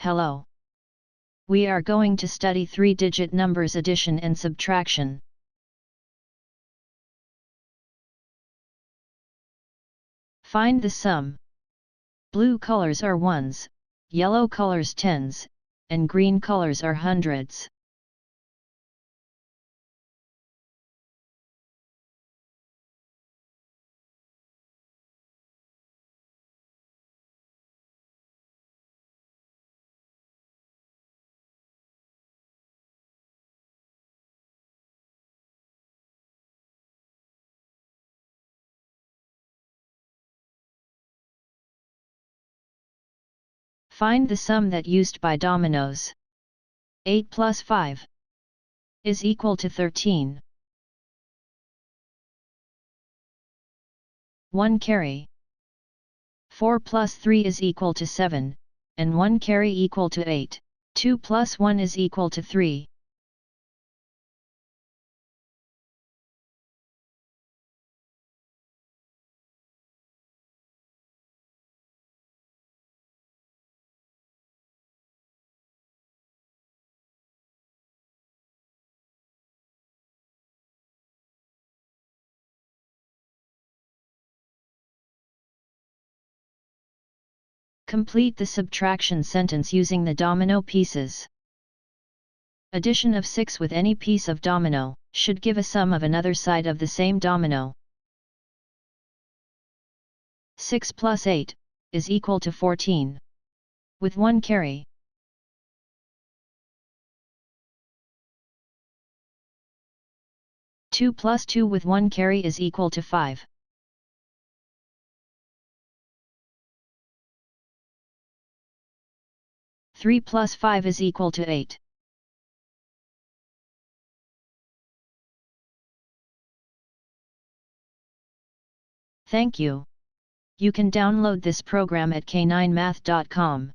Hello. We are going to study three-digit numbers addition and subtraction. Find the sum. Blue colors are ones, yellow colors tens, and green colors are hundreds. Find the sum that used by dominoes. 8 plus 5 is equal to 13. 1 carry. 4 plus 3 is equal to 7, and 1 carry equal to 8. 2 plus 1 is equal to 3. Complete the subtraction sentence using the domino pieces. Addition of 6 with any piece of domino should give a sum of another side of the same domino. 6 plus 8 is equal to 14. With 1 carry. 2 plus 2 with 1 carry is equal to 5. 3 plus 5 is equal to 8. Thank you. You can download this program at k9math.com.